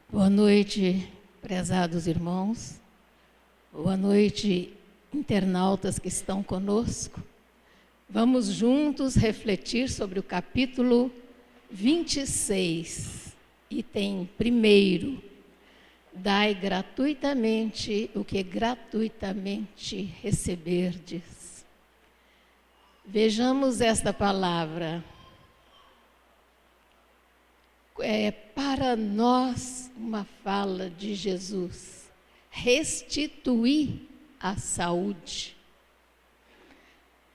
Boa noite, prezados irmãos. Boa noite, internautas que estão conosco. Vamos juntos refletir sobre o capítulo 26, item 1. Dai gratuitamente o que gratuitamente receberdes. Vejamos esta palavra. É para nós uma fala de Jesus: restituir a saúde.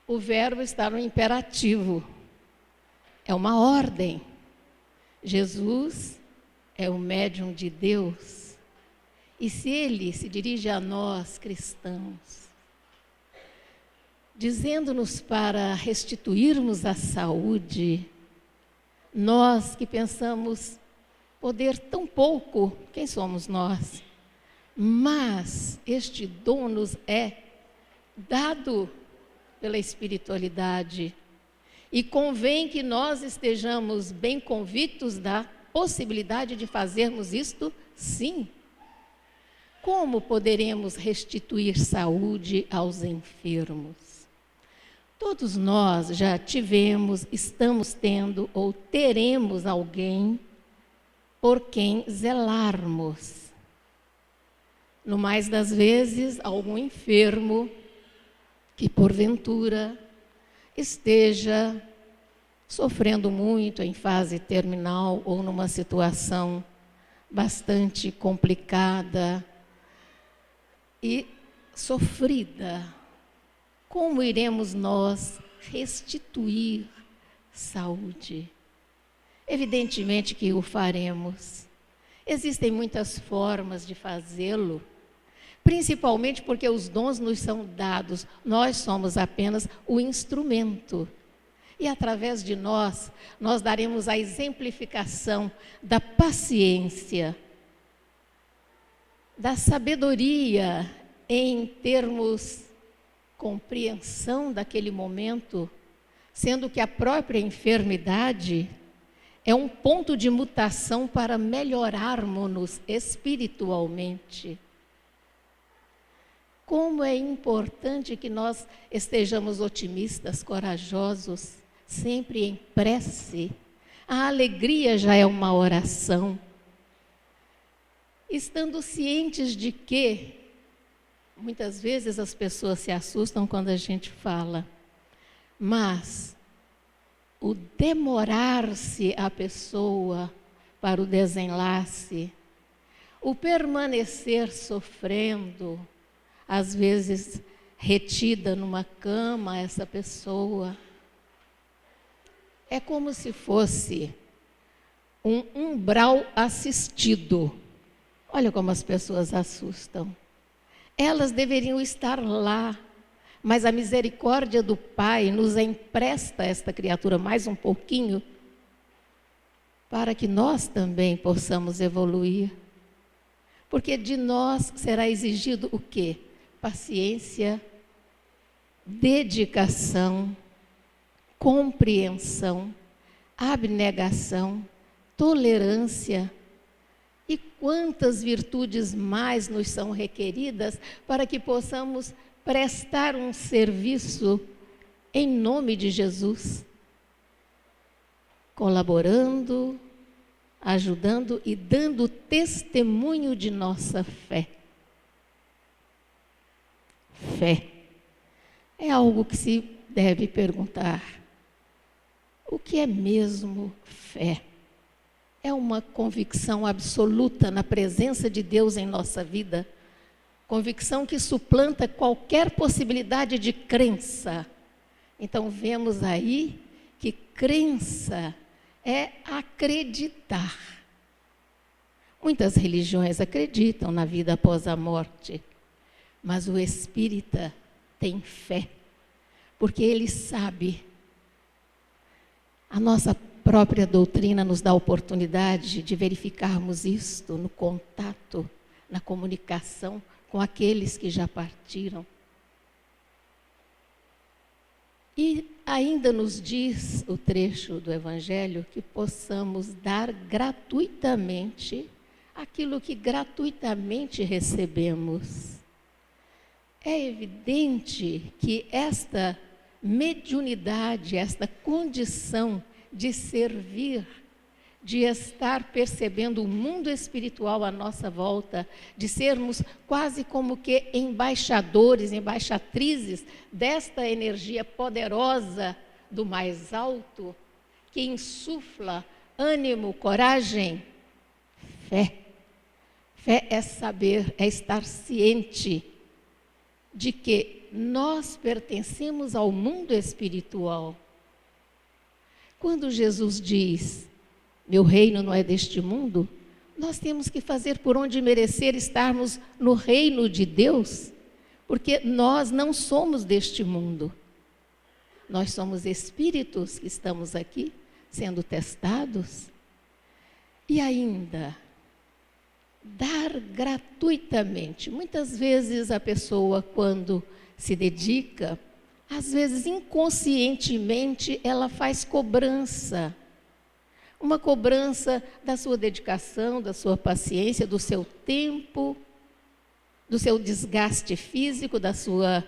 O verbo está no imperativo, é uma ordem. Jesus é o médium de Deus, e se ele se dirige a nós cristãos, dizendo-nos para restituirmos a saúde, nós que pensamos poder tão pouco, quem somos nós? Mas este dom nos é dado pela espiritualidade. E convém que nós estejamos bem convictos da possibilidade de fazermos isto, sim. Como poderemos restituir saúde aos enfermos? Todos nós já tivemos, estamos tendo ou teremos alguém por quem zelarmos. No mais das vezes, algum enfermo que porventura esteja sofrendo muito em fase terminal ou numa situação bastante complicada e sofrida. Como iremos nós restituir saúde? Evidentemente que o faremos. Existem muitas formas de fazê-lo, principalmente porque os dons nos são dados, nós somos apenas o instrumento. E através de nós daremos a exemplificação da paciência, da sabedoria em termos compreensão daquele momento, sendo que a própria enfermidade é um ponto de mutação para melhorarmos-nos espiritualmente. Como é importante que nós estejamos otimistas, corajosos, sempre em prece. A alegria já é uma oração. Estando cientes de que muitas vezes as pessoas se assustam quando a gente fala, mas o demorar-se a pessoa para o desenlace, o permanecer sofrendo, às vezes retida numa cama essa pessoa, é como se fosse um umbral assistido. Olha como as pessoas assustam. Elas deveriam estar lá, mas a misericórdia do Pai nos empresta esta criatura mais um pouquinho, para que nós também possamos evoluir. Porque de nós será exigido o quê? Paciência, dedicação, compreensão, abnegação, tolerância. E quantas virtudes mais nos são requeridas para que possamos prestar um serviço em nome de Jesus, colaborando, ajudando e dando testemunho de nossa fé. Fé é algo que se deve perguntar. O que é mesmo fé? É uma convicção absoluta na presença de Deus em nossa vida, convicção que suplanta qualquer possibilidade de crença. Então vemos aí que crença é acreditar. Muitas religiões acreditam na vida após a morte, mas o espírita tem fé, porque ele sabe. A nossa própria doutrina nos dá a oportunidade de verificarmos isto no contato, na comunicação com aqueles que já partiram. E ainda nos diz o trecho do Evangelho que possamos dar gratuitamente aquilo que gratuitamente recebemos. É evidente que esta mediunidade, esta condição de servir, de estar percebendo o mundo espiritual à nossa volta, de sermos quase como que embaixadores, embaixatrizes desta energia poderosa do mais alto, que insufla ânimo, coragem, fé. Fé é saber, é estar ciente de que nós pertencemos ao mundo espiritual. Quando Jesus diz, meu reino não é deste mundo, nós temos que fazer por onde merecer estarmos no reino de Deus, porque nós não somos deste mundo. Nós somos espíritos que estamos aqui sendo testados. E ainda, dar gratuitamente. Muitas vezes a pessoa, quando se dedica, às vezes inconscientemente ela faz cobrança. Uma cobrança da sua dedicação, da sua paciência, do seu tempo, do seu desgaste físico, da sua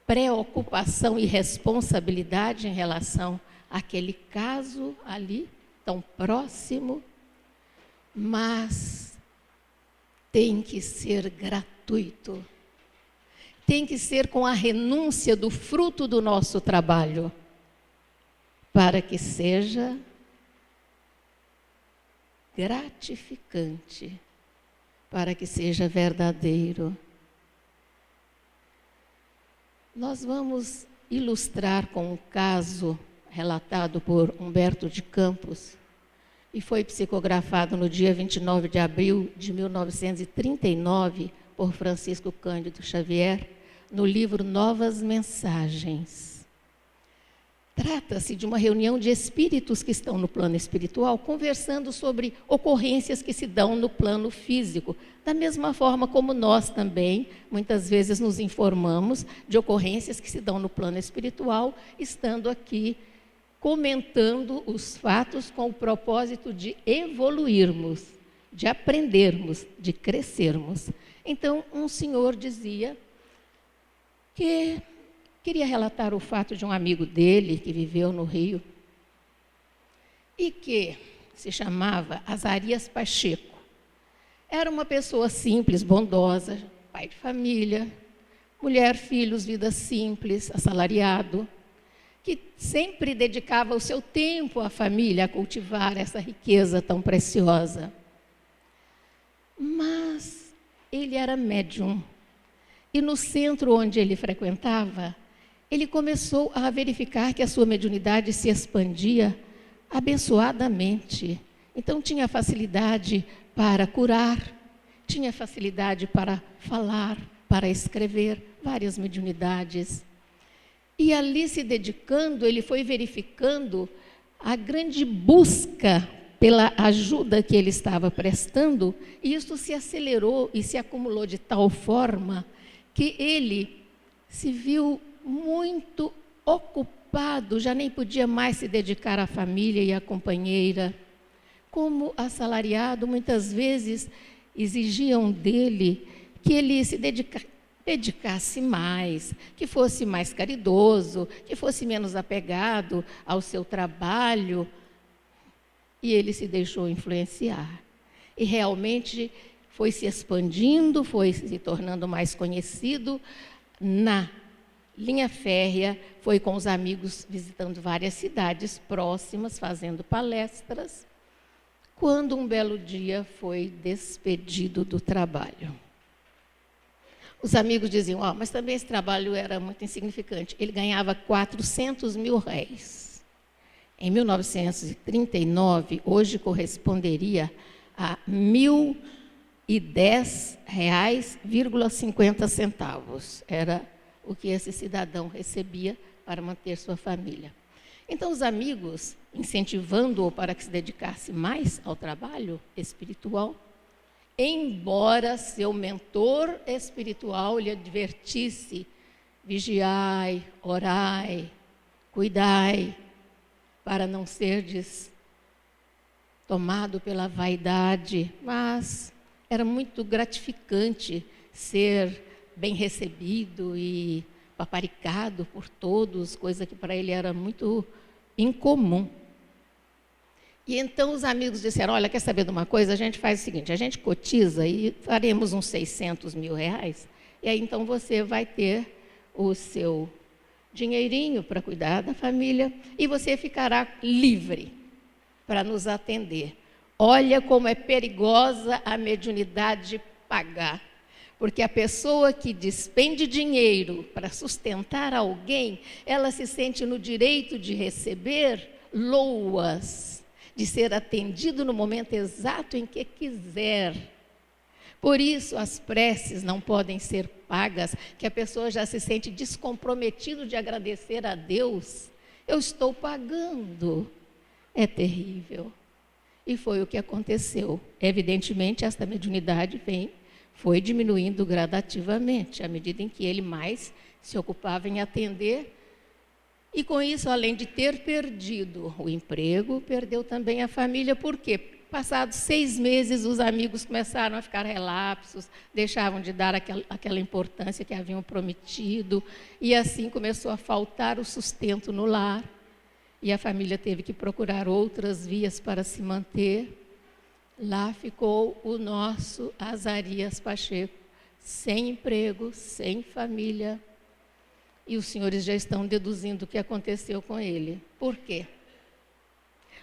preocupação e responsabilidade em relação àquele caso ali, tão próximo, mas tem que ser gratuito, tem que ser com a renúncia do fruto do nosso trabalho, para que seja gratificante, para que seja verdadeiro. Nós vamos ilustrar com um caso relatado por Humberto de Campos, e foi psicografado no dia 29 de abril de 1939 por Francisco Cândido Xavier, no livro Novas Mensagens. Trata-se de uma reunião de espíritos que estão no plano espiritual, conversando sobre ocorrências que se dão no plano físico, da mesma forma como nós também, muitas vezes nos informamos de ocorrências que se dão no plano espiritual, estando aqui comentando os fatos com o propósito de evoluirmos, de aprendermos, de crescermos. Então, um senhor dizia que queria relatar o fato de um amigo dele que viveu no Rio e que se chamava Azarias Pacheco. Era uma pessoa simples, bondosa, pai de família, mulher, filhos, vida simples, assalariado, que sempre dedicava o seu tempo à família, a cultivar essa riqueza tão preciosa. Mas ele era médium. E no centro onde ele frequentava, ele começou a verificar que a sua mediunidade se expandia abençoadamente. Então tinha facilidade para curar, tinha facilidade para falar, para escrever, várias mediunidades. E ali se dedicando, ele foi verificando a grande busca pela ajuda que ele estava prestando, e isso se acelerou e se acumulou de tal forma que ele se viu muito ocupado, já nem podia mais se dedicar à família e à companheira. Como assalariado, muitas vezes exigiam dele que ele se dedicasse mais, que fosse mais caridoso, que fosse menos apegado ao seu trabalho. E ele se deixou influenciar. E realmente foi se expandindo, foi se tornando mais conhecido na linha férrea, foi com os amigos visitando várias cidades próximas, fazendo palestras, quando um belo dia foi despedido do trabalho. Os amigos diziam, mas também esse trabalho era muito insignificante. Ele ganhava 400 mil réis. Em 1939, hoje corresponderia a R$1.010,50. Era o que esse cidadão recebia para manter sua família. Então, os amigos, incentivando-o para que se dedicasse mais ao trabalho espiritual, embora seu mentor espiritual lhe advertisse, vigiai, orai, cuidai, para não serdes tomado pela vaidade, mas era muito gratificante ser bem recebido e paparicado por todos, coisa que para ele era muito incomum. E então os amigos disseram, olha, quer saber de uma coisa? A gente faz o seguinte, a gente cotiza e faremos uns 600 mil reais, e aí então você vai ter o seu dinheirinho para cuidar da família e você ficará livre para nos atender. Olha como é perigosa a mediunidade pagar, porque a pessoa que despende dinheiro para sustentar alguém, ela se sente no direito de receber loas, de ser atendido no momento exato em que quiser. Por isso, as preces não podem ser pagas, que a pessoa já se sente descomprometido de agradecer a Deus. Eu estou pagando. É terrível. E foi o que aconteceu. Evidentemente, esta mediunidade foi diminuindo gradativamente, à medida em que ele mais se ocupava em atender. E com isso, além de ter perdido o emprego, perdeu também a família. Por quê? Passados 6 meses, os amigos começaram a ficar relapsos, deixavam de dar aquela importância que haviam prometido, e assim começou a faltar o sustento no lar, e a família teve que procurar outras vias para se manter. Lá ficou o nosso Azarias Pacheco, sem emprego, sem família, e os senhores já estão deduzindo o que aconteceu com ele. Por quê?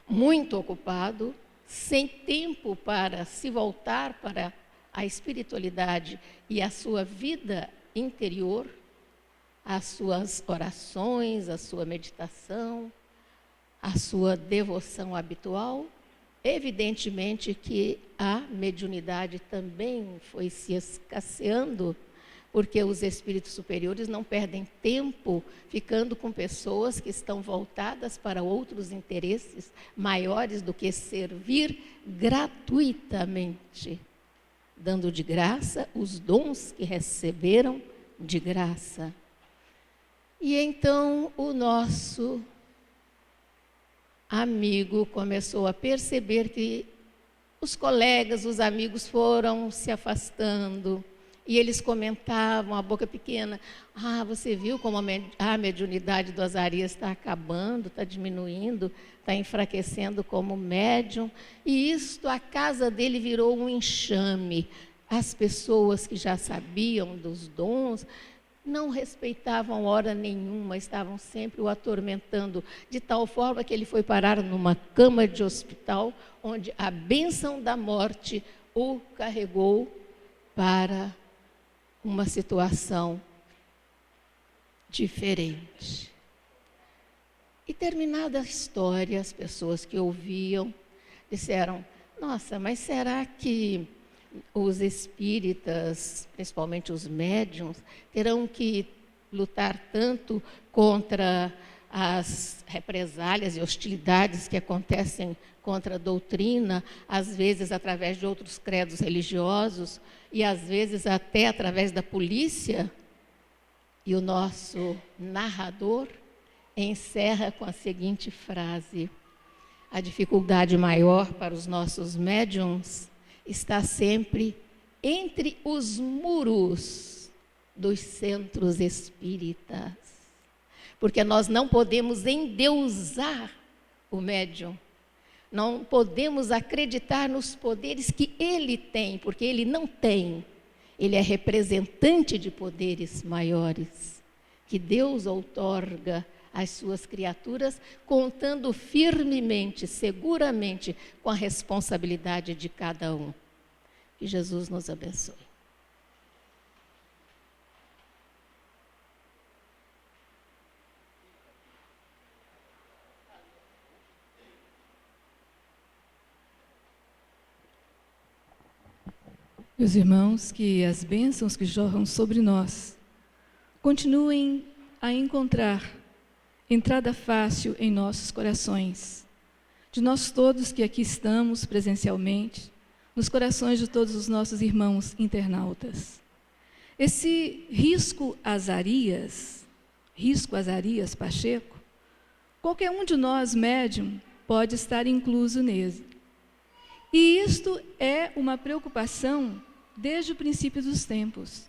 Muito ocupado, sem tempo para se voltar para a espiritualidade e a sua vida interior, as suas orações, a sua meditação, a sua devoção habitual. Evidentemente que a mediunidade também foi se escasseando, porque os espíritos superiores não perdem tempo ficando com pessoas que estão voltadas para outros interesses maiores do que servir gratuitamente, dando de graça os dons que receberam de graça. E então o nosso amigo começou a perceber que os colegas, os amigos foram se afastando, e eles comentavam, a boca pequena, você viu como a mediunidade do Azarias está acabando, está diminuindo, está enfraquecendo como médium, e isto, a casa dele virou um enxame. As pessoas que já sabiam dos dons não respeitavam hora nenhuma, estavam sempre o atormentando, de tal forma que ele foi parar numa cama de hospital, onde a bênção da morte o carregou para uma situação diferente. E terminada a história, as pessoas que ouviam disseram, nossa, mas será que os espíritas, principalmente os médiuns, terão que lutar tanto contra as represálias e hostilidades que acontecem contra a doutrina, às vezes através de outros credos religiosos e às vezes até através da polícia? E o nosso narrador encerra com a seguinte frase: a dificuldade maior para os nossos médiuns está sempre entre os muros dos centros espíritas, porque nós não podemos endeusar o médium, não podemos acreditar nos poderes que ele tem, porque ele não tem. Ele é representante de poderes maiores, que Deus outorga às suas criaturas, contando firmemente, seguramente, com a responsabilidade de cada um. Que Jesus nos abençoe. Meus irmãos, que as bênçãos que jorram sobre nós continuem a encontrar entrada fácil em nossos corações, de nós todos que aqui estamos presencialmente, nos corações de todos os nossos irmãos internautas. Esse risco Azarias Pacheco, qualquer um de nós, médium, pode estar incluso nele. E isto é uma preocupação desde o princípio dos tempos.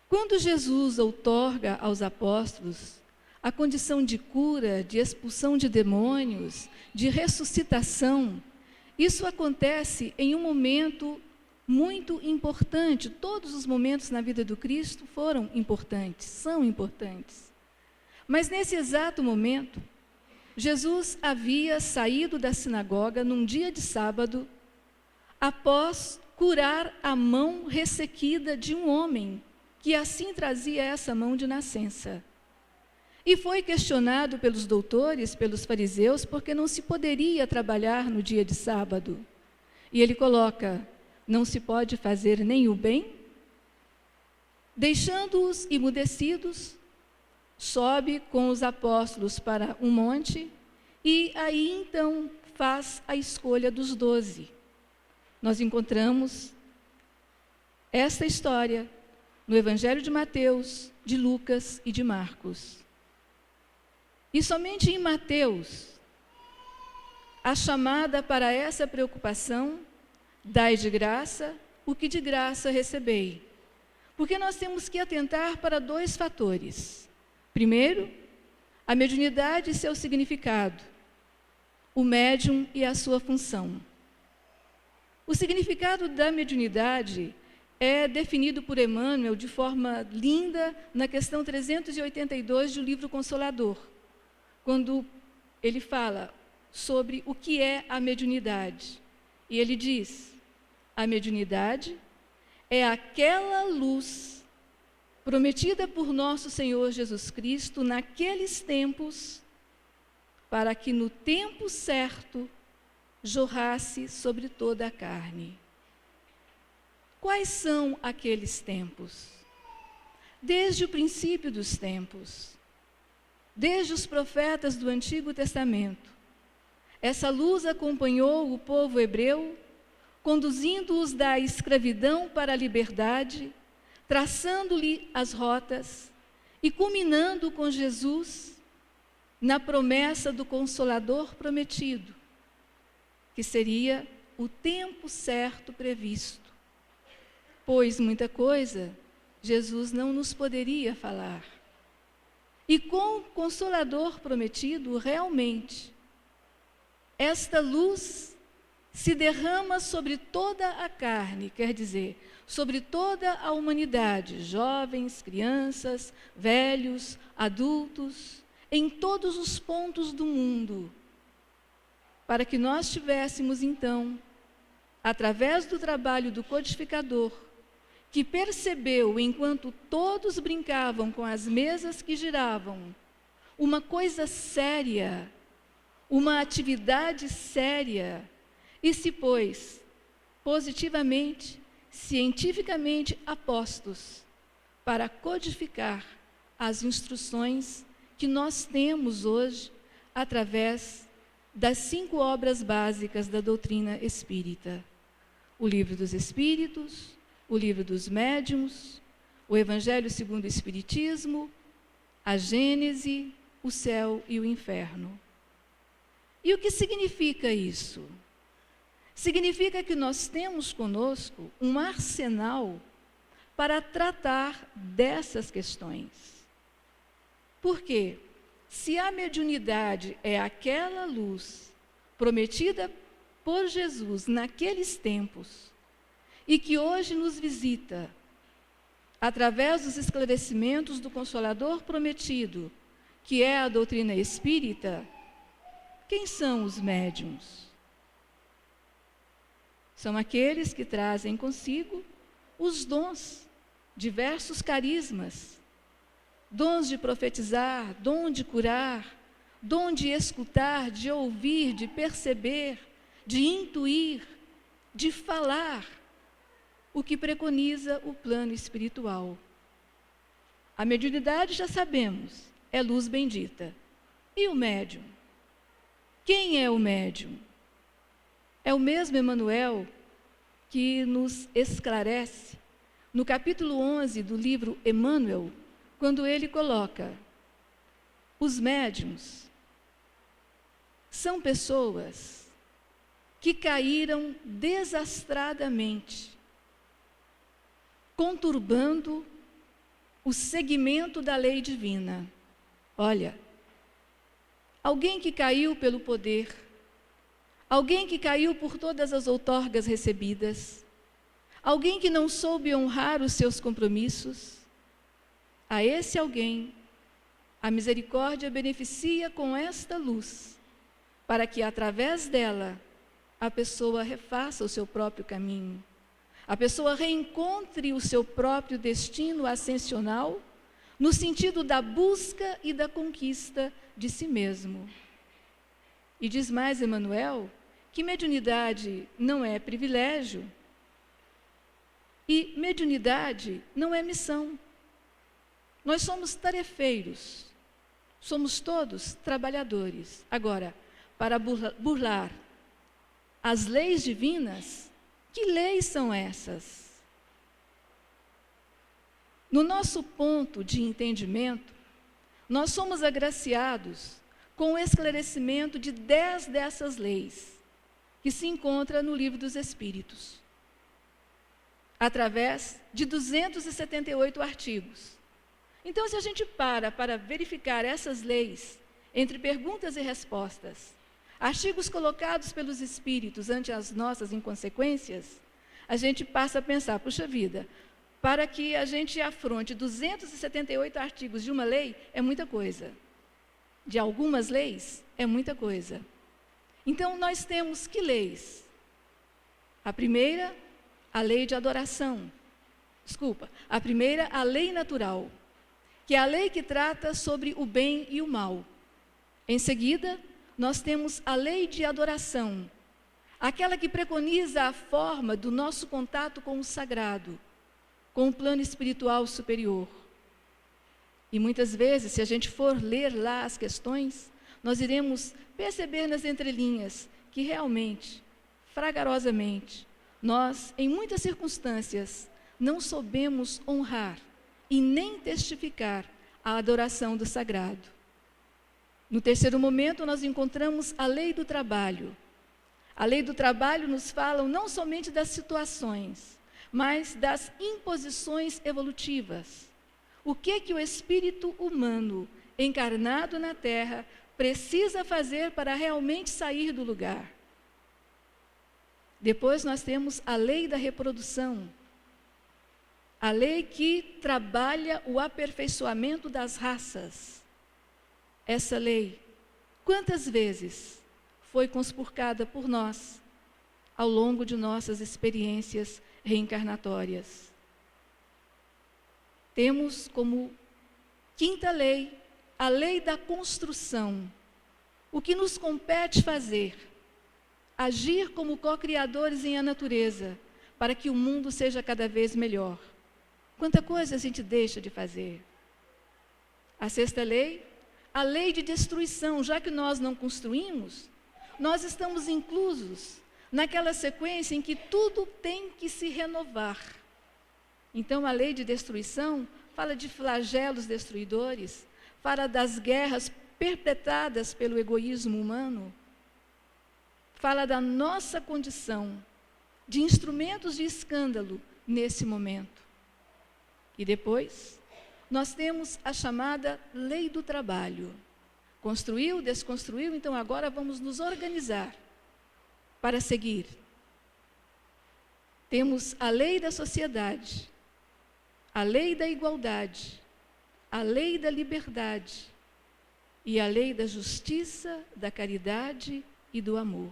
Quando Jesus outorga aos apóstolos a condição de cura, de expulsão de demônios, de ressuscitação, isso acontece em um momento muito importante. Todos os momentos na vida do Cristo foram importantes, são importantes. Mas nesse exato momento, Jesus havia saído da sinagoga num dia de sábado, após curar a mão ressequida de um homem, que assim trazia essa mão de nascença. E foi questionado pelos doutores, pelos fariseus, porque não se poderia trabalhar no dia de sábado. E ele coloca: não se pode fazer nem o bem? Deixando-os emudecidos, sobe com os apóstolos para um monte e aí então faz a escolha dos 12. Nós encontramos esta história no Evangelho de Mateus, de Lucas e de Marcos. E somente em Mateus, a chamada para essa preocupação: dai de graça o que de graça recebei. Porque nós temos que atentar para 2 fatores. Primeiro, a mediunidade e seu significado, o médium e a sua função. O significado da mediunidade é definido por Emmanuel de forma linda na questão 382 do livro Consolador, quando ele fala sobre o que é a mediunidade. E ele diz: a mediunidade é aquela luz prometida por nosso Senhor Jesus Cristo naqueles tempos, para que no tempo certo jorrasse sobre toda a carne. Quais são aqueles tempos? Desde o princípio dos tempos, desde os profetas do Antigo Testamento, essa luz acompanhou o povo hebreu, conduzindo-os da escravidão para a liberdade, traçando-lhe as rotas e culminando com Jesus na promessa do Consolador prometido, que seria o tempo certo previsto. Pois muita coisa Jesus não nos poderia falar. E com o Consolador prometido, realmente, esta luz se derrama sobre toda a carne, quer dizer, sobre toda a humanidade, jovens, crianças, velhos, adultos, em todos os pontos do mundo, para que nós tivéssemos, então, através do trabalho do codificador, que percebeu, enquanto todos brincavam com as mesas que giravam, uma coisa séria, uma atividade séria, e se pôs positivamente, cientificamente apostos para codificar as instruções que nós temos hoje através das 5 obras básicas da doutrina espírita: o Livro dos Espíritos, o Livro dos Médiuns, o Evangelho segundo o Espiritismo, a Gênese, o céu e o inferno. E o que significa isso? Significa que nós temos conosco um arsenal para tratar dessas questões. Por quê? Se a mediunidade é aquela luz prometida por Jesus naqueles tempos e que hoje nos visita através dos esclarecimentos do Consolador prometido, que é a doutrina espírita, quem são os médiuns? São aqueles que trazem consigo os dons, diversos carismas, dons de profetizar, dom de curar, dom de escutar, de ouvir, de perceber, de intuir, de falar, o que preconiza o plano espiritual. A mediunidade, já sabemos, é luz bendita. E o médium? Quem é o médium? É o mesmo Emmanuel que nos esclarece no capítulo 11 do livro Emmanuel, quando ele coloca: os médiuns são pessoas que caíram desastradamente, conturbando o segmento da lei divina. Olha, alguém que caiu pelo poder, alguém que caiu por todas as outorgas recebidas, alguém que não soube honrar os seus compromissos, a esse alguém, a misericórdia beneficia com esta luz, para que através dela a pessoa refaça o seu próprio caminho, a pessoa reencontre o seu próprio destino ascensional, no sentido da busca e da conquista de si mesmo. E diz mais Emmanuel que mediunidade não é privilégio e mediunidade não é missão. Nós somos tarefeiros, somos todos trabalhadores. Agora, para burlar as leis divinas, que leis são essas? No nosso ponto de entendimento, nós somos agraciados com o esclarecimento de 10 dessas leis, que se encontra no Livro dos Espíritos, através de 278 artigos. Então, se a gente para verificar essas leis, entre perguntas e respostas, artigos colocados pelos Espíritos ante as nossas inconsequências, a gente passa a pensar, puxa vida, para que a gente afronte 278 artigos de uma lei, é muita coisa. De algumas leis, é muita coisa. Então, nós temos que leis? A primeira, a lei de adoração. A primeira, a lei natural, que é a lei que trata sobre o bem e o mal. Em seguida, nós temos a lei de adoração, aquela que preconiza a forma do nosso contato com o sagrado, com o plano espiritual superior. E muitas vezes, se a gente for ler lá as questões, nós iremos perceber nas entrelinhas que realmente, fragarosamente, nós, em muitas circunstâncias, não soubemos honrar e nem testificar a adoração do sagrado. No terceiro momento, nós encontramos a lei do trabalho. A lei do trabalho nos fala não somente das situações, mas das imposições evolutivas. O que o espírito humano, encarnado na Terra, precisa fazer para realmente sair do lugar. Depois nós temos a lei da reprodução, a lei que trabalha o aperfeiçoamento das raças. Essa lei, quantas vezes foi conspurcada por nós ao longo de nossas experiências reencarnatórias? Temos como quinta lei a lei da construção. O que nos compete fazer? Agir como co-criadores em a natureza, para que o mundo seja cada vez melhor. Quanta coisa a gente deixa de fazer. A sexta lei, a lei de destruição. Já que nós não construímos, nós estamos inclusos naquela sequência em que tudo tem que se renovar. Então, a lei de destruição fala de flagelos destruidores, fala das guerras perpetradas pelo egoísmo humano, fala da nossa condição de instrumentos de escândalo nesse momento. E depois, nós temos a chamada lei do trabalho. Construiu, desconstruiu, então agora vamos nos organizar para seguir. Temos a lei da sociedade, a lei da igualdade, a lei da liberdade e a lei da justiça, da caridade e do amor.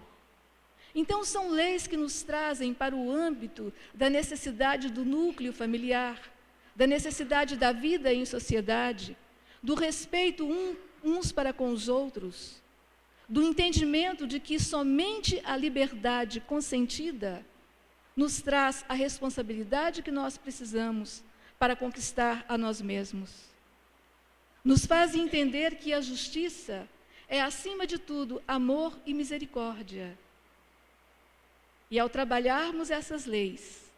Então, são leis que nos trazem para o âmbito da necessidade do núcleo familiar, da necessidade da vida em sociedade, do respeito uns para com os outros, do entendimento de que somente a liberdade consentida nos traz a responsabilidade que nós precisamos para conquistar a nós mesmos. Nos faz entender que a justiça é, acima de tudo, amor e misericórdia. E ao trabalharmos essas leis,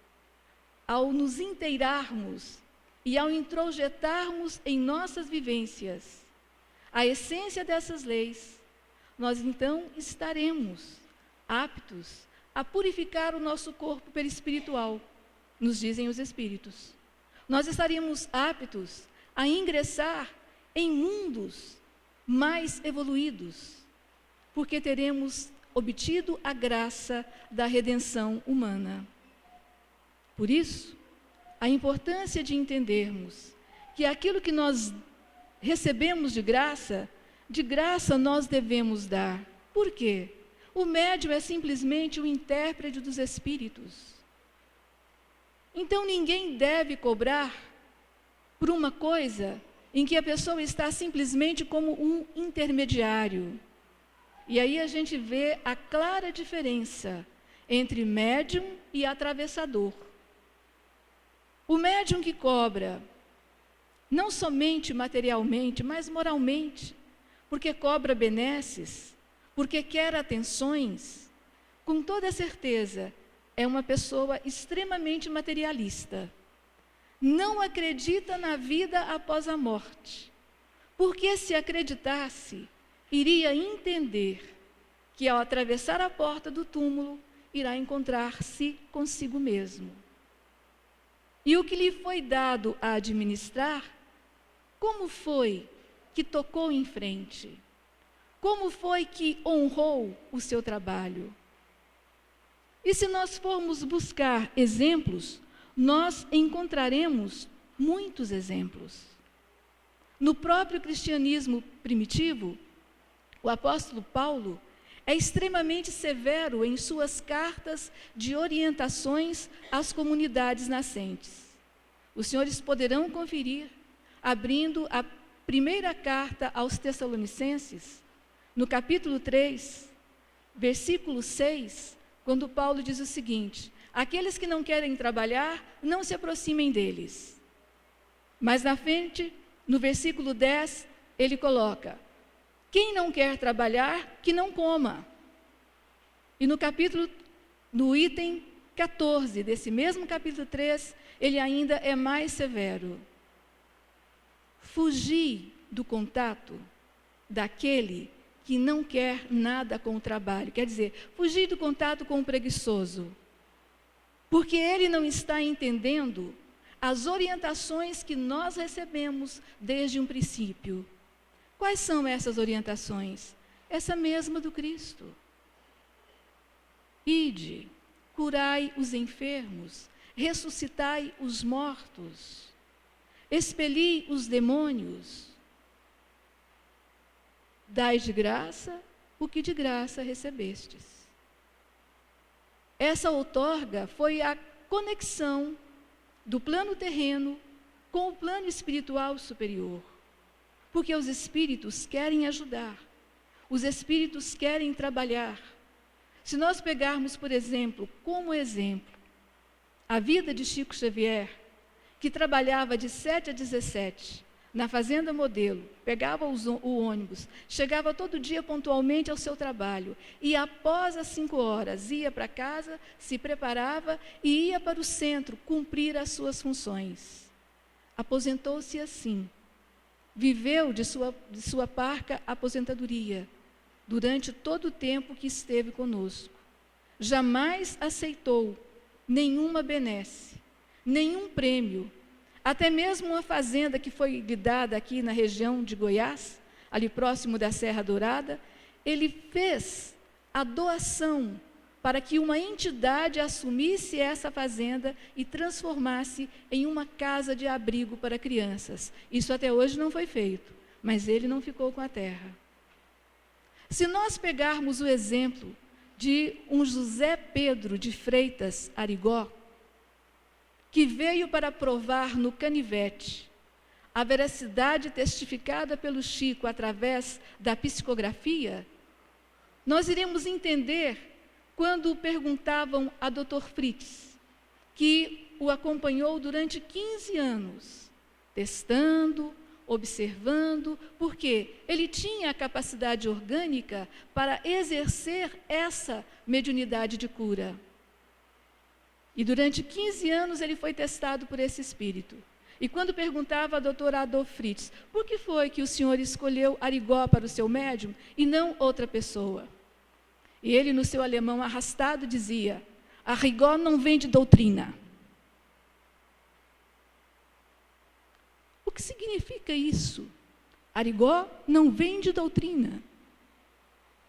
ao nos inteirarmos e ao introjetarmos em nossas vivências a essência dessas leis, nós então estaremos aptos a purificar o nosso corpo perispiritual, nos dizem os Espíritos. Nós estaríamos aptos a ingressar em mundos mais evoluídos, porque teremos obtido a graça da redenção humana. Por isso, a importância de entendermos que aquilo que nós recebemos de graça nós devemos dar. Por quê? O médium é simplesmente o intérprete dos Espíritos. Então, ninguém deve cobrar por uma coisa em que a pessoa está simplesmente como um intermediário. E aí a gente vê a clara diferença entre médium e atravessador. O médium que cobra, não somente materialmente, mas moralmente, porque cobra benesses, porque quer atenções, com toda certeza, é uma pessoa extremamente materialista. Não acredita na vida após a morte, porque se acreditasse, iria entender que ao atravessar a porta do túmulo, irá encontrar-se consigo mesmo. E o que lhe foi dado a administrar, como foi que tocou em frente? Como foi que honrou o seu trabalho? E se nós formos buscar exemplos, nós encontraremos muitos exemplos. No próprio cristianismo primitivo, o apóstolo Paulo é extremamente severo em suas cartas de orientações às comunidades nascentes. Os senhores poderão conferir, abrindo a primeira carta aos Tessalonicenses, no capítulo 3, versículo 6, quando Paulo diz o seguinte: aqueles que não querem trabalhar, não se aproximem deles. Mas na frente, no versículo 10, ele coloca: quem não quer trabalhar, que não coma. E no item 14 desse mesmo capítulo 3, ele ainda é mais severo. Fugir do contato daquele que não quer nada com o trabalho. Quer dizer, fugir do contato com o preguiçoso. Porque ele não está entendendo as orientações que nós recebemos desde um princípio. Quais são essas orientações? Essa mesma do Cristo. Ide, curai os enfermos, ressuscitai os mortos, expeli os demônios, dai de graça o que de graça recebestes. Essa outorga foi a conexão do plano terreno com o plano espiritual superior. Porque os espíritos querem ajudar, os espíritos querem trabalhar. Se nós pegarmos, por exemplo, a vida de Chico Xavier, que trabalhava de 7 a 17, na Fazenda Modelo, pegava o ônibus, chegava todo dia pontualmente ao seu trabalho, e após as 5 horas ia para casa, se preparava e ia para o centro cumprir as suas funções. Aposentou-se assim. Viveu de sua parca aposentadoria, durante todo o tempo que esteve conosco. Jamais aceitou nenhuma benesse, nenhum prêmio, até mesmo uma fazenda que foi lhe dada aqui na região de Goiás, ali próximo da Serra Dourada, ele fez a doação para que uma entidade assumisse essa fazenda e transformasse em uma casa de abrigo para crianças. Isso até hoje não foi feito, mas ele não ficou com a terra. Se nós pegarmos o exemplo de um José Pedro de Freitas Arigó, que veio para provar no canivete a veracidade testificada pelo Chico através da psicografia, nós iremos entender quando perguntavam a Dr. Fritz, que o acompanhou durante 15 anos, testando, observando, porque ele tinha a capacidade orgânica para exercer essa mediunidade de cura. E durante 15 anos ele foi testado por esse espírito. E quando perguntava a doutora Adolf Fritz, por que foi que o senhor escolheu Arigó para o seu médium e não outra pessoa? E ele, no seu alemão arrastado, dizia: Arigó não vem de doutrina. O que significa isso? Arigó não vem de doutrina.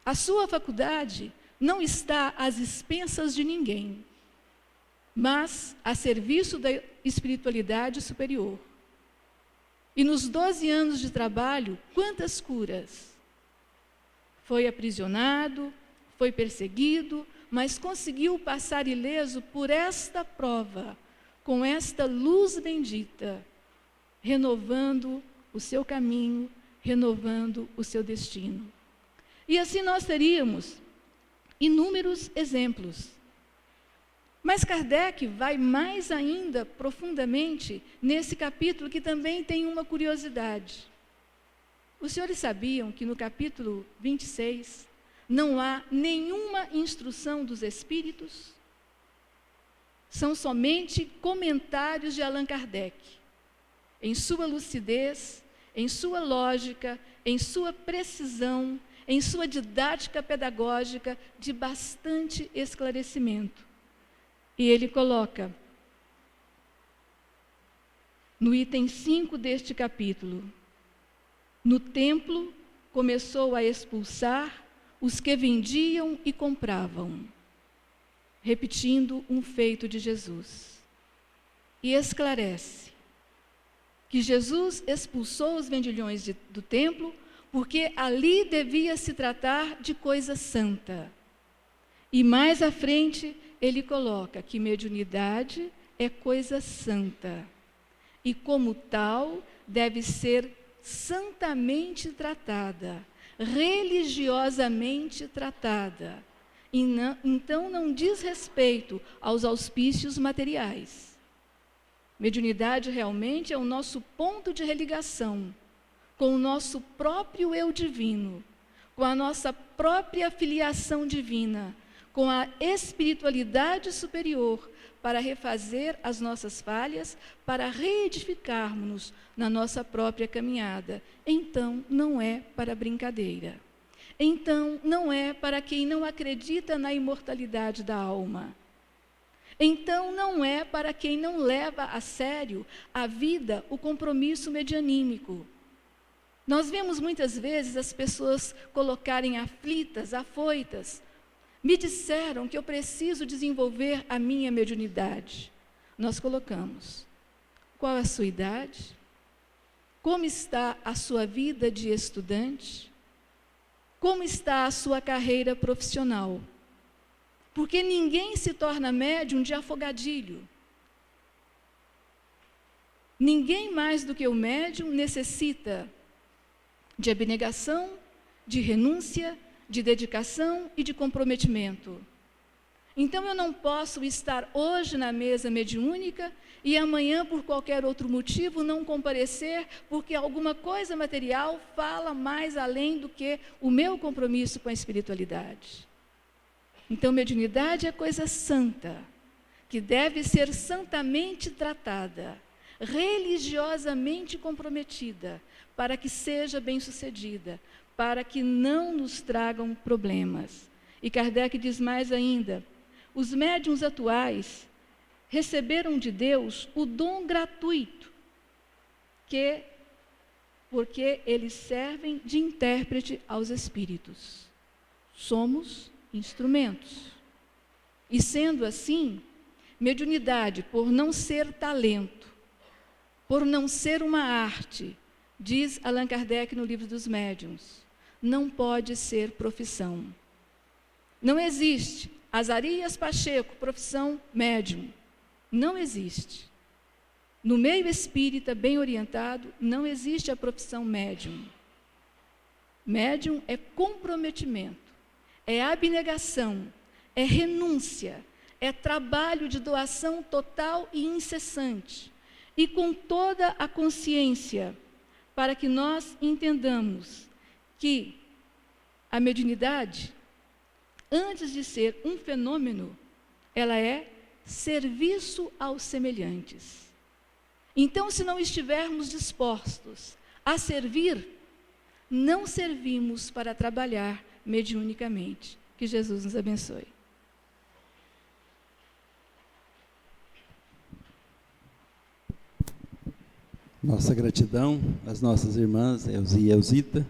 A sua faculdade não está às expensas de ninguém, mas a serviço da espiritualidade superior. E nos 12 anos de trabalho, quantas curas? Foi aprisionado, foi perseguido, mas conseguiu passar ileso por esta prova, com esta luz bendita, renovando o seu caminho, renovando o seu destino. E assim nós teríamos inúmeros exemplos. Mas Kardec vai mais ainda profundamente nesse capítulo, que também tem uma curiosidade. Os senhores sabiam que no capítulo 26 não há nenhuma instrução dos espíritos? São somente comentários de Allan Kardec, em sua lucidez, em sua lógica, em sua precisão, em sua didática pedagógica de bastante esclarecimento. E ele coloca, no item 5 deste capítulo: no templo começou a expulsar os que vendiam e compravam, repetindo um feito de Jesus. E esclarece que Jesus expulsou os vendilhões do templo porque ali devia se tratar de coisa santa. E mais à frente ele coloca que mediunidade é coisa santa e, como tal, deve ser santamente tratada, religiosamente tratada. E não, então não diz respeito aos auspícios materiais. Mediunidade realmente é o nosso ponto de religação com o nosso próprio eu divino, com a nossa própria filiação divina, com a espiritualidade superior, para refazer as nossas falhas, para reedificarmos-nos na nossa própria caminhada. Então, não é para brincadeira. Então, não é para quem não acredita na imortalidade da alma. Então, não é para quem não leva a sério a vida, o compromisso medianímico. Nós vemos muitas vezes as pessoas colocarem aflitas, afoitas. Me disseram que eu preciso desenvolver a minha mediunidade. Nós colocamos: qual a sua idade? Como está a sua vida de estudante? Como está a sua carreira profissional? Porque ninguém se torna médium de afogadilho. Ninguém mais do que o médium necessita de abnegação, de renúncia, de dedicação e de comprometimento. Então eu não posso estar hoje na mesa mediúnica e amanhã, por qualquer outro motivo, não comparecer porque alguma coisa material fala mais além do que o meu compromisso com a espiritualidade. Então, mediunidade é coisa santa, que deve ser santamente tratada, religiosamente comprometida, para que seja bem-sucedida, para que não nos tragam problemas. E Kardec diz mais ainda: os médiuns atuais receberam de Deus o dom gratuito, porque eles servem de intérprete aos espíritos. Somos instrumentos. E sendo assim, mediunidade, por não ser talento, por não ser uma arte, diz Allan Kardec no Livro dos Médiuns, não pode ser profissão. Não existe Azarias Pacheco, profissão médium. Não existe. No meio espírita bem orientado, não existe a profissão médium. Médium é comprometimento, é abnegação, é renúncia, é trabalho de doação total e incessante, e com toda a consciência, para que nós entendamos que a mediunidade, antes de ser um fenômeno, ela é serviço aos semelhantes. Então, se não estivermos dispostos a servir, não servimos para trabalhar mediunicamente. Que Jesus nos abençoe. Nossa gratidão às nossas irmãs Elzi e Elzita,